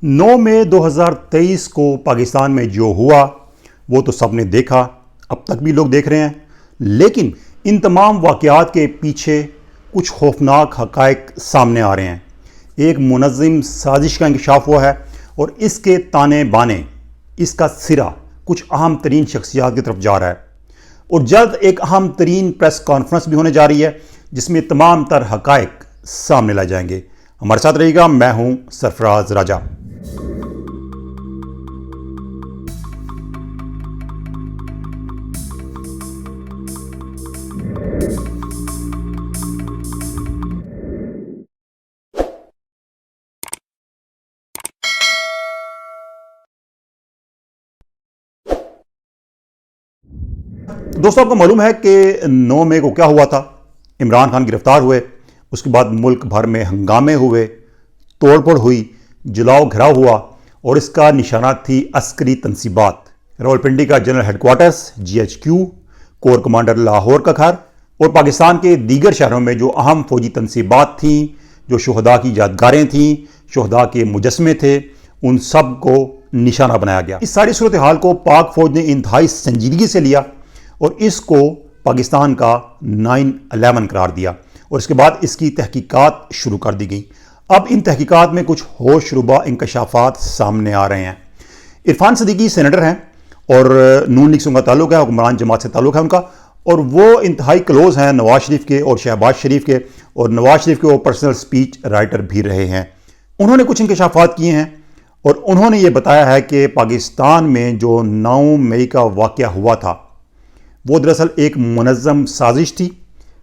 9 मई 2023 को पाकिस्तान में जो हुआ वो तो सबने देखा, अब तक भी लोग देख रहे हैं। लेकिन इन तमाम वाक़यात के पीछे कुछ खौफनाक हक़ाइक़ सामने आ रहे हैं। एक मुनज़्ज़म साजिश का इंकशाफ हुआ है और इसके ताने बाने, इसका सिरा कुछ अहम तरीन शख्सियात की तरफ जा रहा है और जल्द एक अहम तरीन प्रेस कॉन्फ्रेंस भी होने जा रही है जिसमें तमाम तर हक़ाइक़ सामने लाए जाएंगे। हमारे साथ रहिएगा, मैं हूं सरफराज राजा। दोस्तों, आपको मालूम है कि 9 मई को क्या हुआ था। इमरान खान गिरफ्तार हुए, उसके बाद मुल्क भर में हंगामे हुए, तोड़फोड़ हुई, जलाओ घिराव हुआ और इसका निशाना थी अस्करी तनसीबात। रावलपिंडी का general headquarters GHQ, core commander Lahore का घर और पाकिस्तान के दीगर शहरों में जो अहम फौजी तनसीबात थीं, जो शुहदा की यादगारें थीं, शुहदा के मुजस्मे थे, उन सब को निशाना बनाया गया। इस सारी सूरत हाल को पाक फौज ने इंतहाई संजीदगी से लिया और इसको पाकिस्तान का 9/11 करार दिया और इसके बाद इसकी तहकीकात शुरू कर दी गई। अब इन तहकीकात में कुछ होशरुबा इंकशाफात सामने आ रहे हैं। इरफान सदीकी सेनेटर हैं और नून लीग से उनका ताल्लुक है, हुक्मरान जमात से ताल्लुक है उनका, और वो इंतहाई क्लोज हैं नवाज शरीफ के और शहबाज शरीफ के, और नवाज शरीफ के वो पर्सनल स्पीच राइटर भी रहे हैं। उन्होंने कुछ इंकशाफात किए हैं और उन्होंने ये बताया है कि पाकिस्तान में जो 9 मई का वाक़या हुआ था वो दरअसल एक मुनज़्ज़म साजिश थी।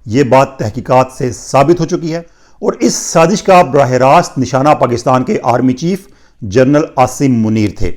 ये बात तहकीकात से साबित हो चुकी है और इस साजिश का बराह रास्त निशाना पाकिस्तान के army chief general Asim Munir थे।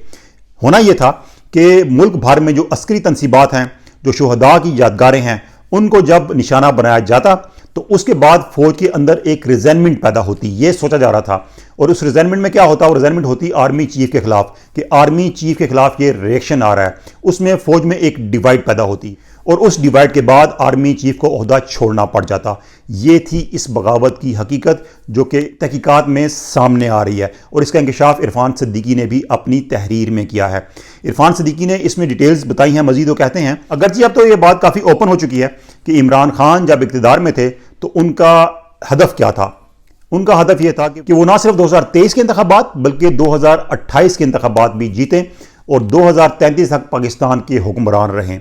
होना यह था कि मुल्क भर में जो अस्करी तनसीबात हैं, जो शुहदा की यादगारें हैं, उनको जब निशाना बनाया जाता तो उसके बाद फौज के अंदर एक रिजेंटमेंट पैदा होती, ये सोचा जा रहा था। और उस रिजेंटमेंट में क्या होता, वो रिजेंटमेंट होती आर्मी चीफ के खिलाफ कि आर्मी चीफ के खिलाफ ये रिएक्शन आ रहा है। उसमें फौज में एक डिवाइड पैदा होती और उस डिवाइड के बाद आर्मी चीफ को ओहदा छोड़ना पड़ जाता। ये थी इस बगावत की हकीकत जो कि तहकीकात में सामने आ रही है और इसका इंकशाफ इरफान सदीकी ने भी अपनी तहरीर में किया है। इरफान सदीकी ने इसमें डिटेल्स बताई हैं मजीद। वो कहते हैं, अगरचे अब तो ये बात काफ़ी ओपन हो चुकी है कि इमरान खान जब इक़्तिदार में थे तो उनका हदफ क्या था। उनका हदफ यह था कि वो ना सिर्फ 2023 के इंतखाबात बल्कि 2028 के इंतखाबात भी जीतें और 2033 तक पाकिस्तान के हुक्मरान रहें।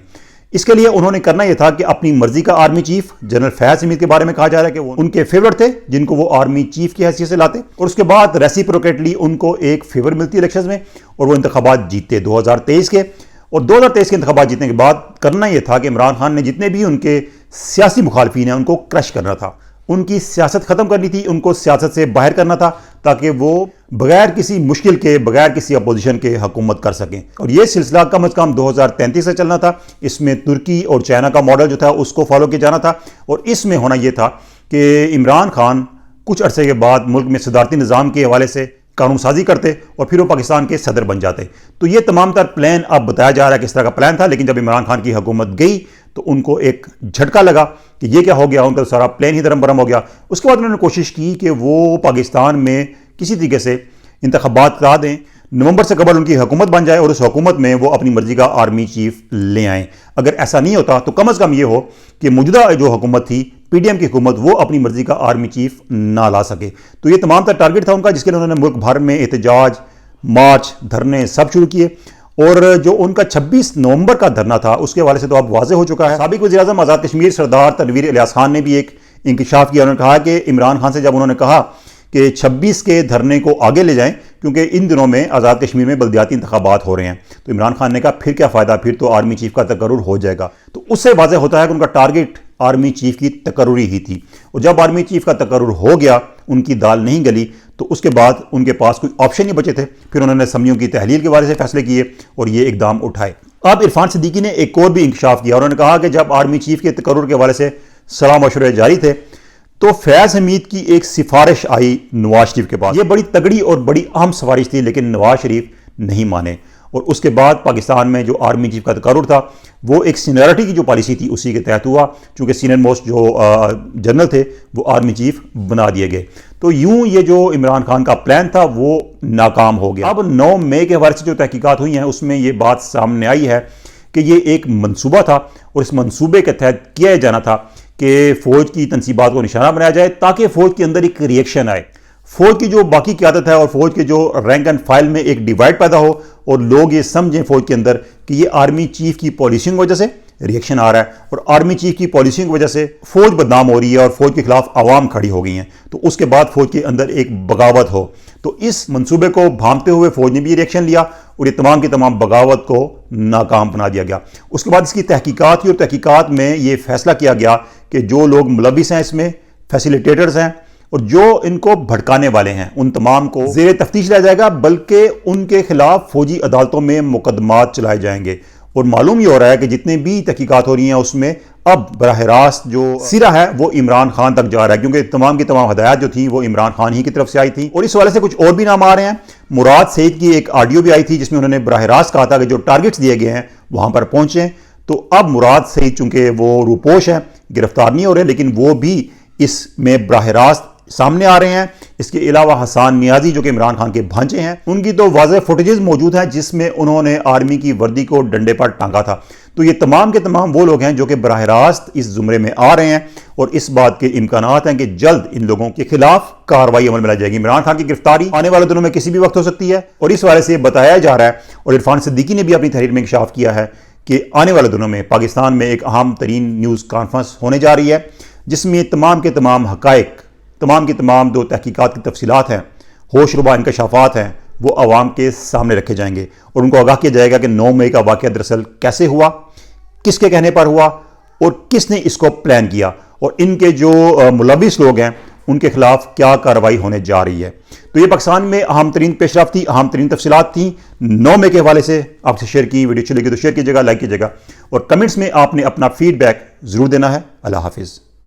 इसके लिए उन्होंने करना यह था कि अपनी मर्जी का army chief general Faiz Hamid के बारे में कहा जा रहा है कि वो उनके फेवरेट थे जिनको वो आर्मी चीफ की हैसियत से लाते और उसके बाद रेसिप्रोकेटली उनको एक फेवर मिलती इलेक्शन में और वो इंतखाबात जीतते 2023 के। और 2023 के इंतखाबात जीतने के बाद करना यह था कि इमरान खान ने जितने भी उनके सियासी मुखालफिन हैं उनको क्रश करना था, उनकी सियासत ख़त्म करनी थी, उनको सियासत से बाहर करना था ताकि वो बगैर किसी मुश्किल के, बगैर किसी अपोजिशन के हुकूमत कर सकें। और ये सिलसिला कम अज़ कम 2033 से चलना था। इसमें तुर्की और चाइना का मॉडल जो था उसको फॉलो किया जाना था और इसमें होना यह था कि इमरान खान कुछ अरसे के बाद मुल्क में सदारती निज़ाम के हवाले से कानून साजी करते और फिर वो पाकिस्तान के सदर बन जाते। तो ये तमाम तर प्लान अब बताया जा रहा है कि इस तरह का प्लान था, लेकिन जब इमरान खान की हुकूमत गई तो उनको एक झटका लगा कि ये क्या हो गया, उनका सारा प्लान ही दरम बरम हो गया। उसके बाद उन्होंने कोशिश की कि वो पाकिस्तान में किसी तरीके से इंतखाबात करा दें, नवंबर से कबल उनकी हुकूमत बन जाए और उस हुकूमत में वो अपनी मर्जी का आर्मी चीफ ले आएँ। अगर ऐसा नहीं होता तो कम अज़ कम ये हो कि मौजूदा जो हुकूमत थी, PDM की हुकूमत, वो अपनी मर्जी का आर्मी चीफ ना ला सके। तो ये तमाम तर टारगेट था उनका जिसके लिए उन्होंने मुल्क भर में एहतजाज, मार्च, धरने सब शुरू किए। और जो उनका 26 नवंबर का धरना था उसके हवाले से तो अब वाज़ेह हो चुका है। साबिक वज़ीर-ए-आज़म आज़ाद कश्मीर सरदार तनवीर इलियास खान ने भी एक इंकशाफ किया। उन्होंने कहा कि इमरान खान से जब उन्होंने कहा कि 26 के धरने को आगे ले जाएं क्योंकि इन दिनों में आज़ाद कश्मीर में बल्दियाती इंतखाबात हो रहे हैं, तो इमरान खान ने कहा फिर क्या फ़ायदा, फिर तो आर्मी चीफ का तकर्रुर हो जाएगा। तो उससे वाज़ेह होता है कि उनका टारगेट आर्मी चीफ की तकर्रुरी ही थी और जब आर्मी चीफ का तकर्रुर हो गया, उनकी दाल नहीं गली, तो उसके बाद उनके पास कोई ऑप्शन नहीं बचे थे। फिर उन्होंने असम्बलियों की तहलील के बारे से फैसले किए और ये इकदाम उठाए। अब इरफान सदीकी ने एक और भी इंकशाफ किया। उन्होंने कहा कि जब आर्मी चीफ के तकर्रुर के हवाले से सलाह मशवरे जारी थे तो फैज़ हमीद की एक सिफारिश आई नवाज शरीफ के पास। ये बड़ी तगड़ी और बड़ी अहम सिफारिश थी, लेकिन नवाज शरीफ नहीं माने और उसके बाद पाकिस्तान में जो आर्मी चीफ का तकर्रुर था वो एक सीनियरिटी की जो पॉलिसी थी उसी के तहत हुआ, चूँकि सीनियर मोस्ट जो जनरल थे वो आर्मी चीफ बना दिए गए। तो यूं ये जो इमरान खान का प्लान था वो नाकाम हो गया। अब 9 मई के हवाले से जो तहकीकात हुई हैं उसमें ये बात सामने आई है कि ये एक मंसूबा था और इस मंसूबे के तहत किया जाना था कि फ़ौज की तनसीबात को निशाना बनाया जाए ताकि फ़ौज के अंदर एक रिएक्शन आए, फ़ौज की जो बाकी क़यादत है और फ़ौज के जो रैंक एंड फाइल में एक डिवाइड पैदा हो और लोग ये समझें फ़ौज के अंदर कि ये आर्मी चीफ की पॉलिसियों की वजह से रिएक्शन आ रहा है और आर्मी चीफ की पॉलिसियों की वजह से फ़ौज बदनाम हो रही है और फ़ौज के खिलाफ आवाम खड़ी हो गई हैं, तो उसके बाद फ़ौज के अंदर एक बगावत हो। तो इस मंसूबे को भांपते हुए फ़ौज ने भी रिएक्शन लिया और ये तमाम की तमाम बगावत को नाकाम बना दिया गया। उसके बाद इसकी तहकीकात हुई और तहकीकात में ये फैसला किया गया कि जो लोग मुलविस हैं इसमें, फैसिलिटेटर्स हैं और जो इनको भड़काने वाले हैं, उन तमाम को ज़ेरे तफ्तीश लाया जाएगा, बल्कि उनके खिलाफ फौजी अदालतों में मुकदमात चलाए जाएंगे। और मालूम ये हो रहा है कि जितने भी तहकीकात हो रही हैं उसमें अब बराह रास्त जो सिरा है वो इमरान खान तक जा रहा है, क्योंकि तमाम की तमाम हदायत जो थी वो इमरान खान ही की तरफ से आई थी। और इस हवाले से कुछ और भी नाम आ रहे हैं। मुराद सईद की एक ऑडियो भी आई थी जिसमें उन्होंने बराह रास्त कहा था कि जो टारगेट्स दिए गए हैं वहां पर पहुंचे। तो अब मुराद सईद चूंकि वो रूपोश है, गिरफ्तार नहीं हो रहे, लेकिन वो भी इसमें बराह रास्त सामने आ रहे हैं। इसके अलावा हसन नियाजी जो कि इमरान खान के भांजे हैं, उनकी तो वाज़ेह फुटेजेस मौजूद हैं जिसमें उन्होंने आर्मी की वर्दी को डंडे पर टांगा था। तो ये तमाम के तमाम वो लोग हैं जो कि बराह रास्त इस जुमरे में आ रहे हैं और इस बात के इम्कानात हैं कि जल्द इन लोगों के खिलाफ कार्रवाई अमल में लाई जाएगी। इमरान खान की गिरफ्तारी आने वाले दिनों में किसी भी वक्त हो सकती है और इस हवाले से बताया जा रहा है और इरफान सिद्दीकी ने भी अपनी तहरीर में इंकशाफ किया है कि आने वाले दिनों में पाकिस्तान में एक अहम तरीन न्यूज़ कॉन्फ्रेंस होने जा रही है जिसमें तमाम के तमाम हकायक, तमाम की तमाम जो तहकीकात की तफसीलात हैं, होशरुबा इंकशाफात हैं, वो आवाम के सामने रखे जाएंगे और उनको आगाह किया जाएगा कि 9 मई का वाक़या दरअसल कैसे हुआ, किसके कहने पर हुआ और किसने इसको प्लान किया और इनके जो मुलविस लोग हैं उनके खिलाफ क्या कार्रवाई होने जा रही है। तो ये पाकिस्तान में अहम तरीन पेशरफ्त थी, अहम तरीन तफसीलात थी 9 मई के हवाले से आपसे शेयर की। वीडियो अच्छी लगी तो शेयर कीजिएगा, लाइक कीजिएगा और कमेंट्स में आपने अपना फीडबैक ज़रूर देना है। अल्लाह हाफिज़।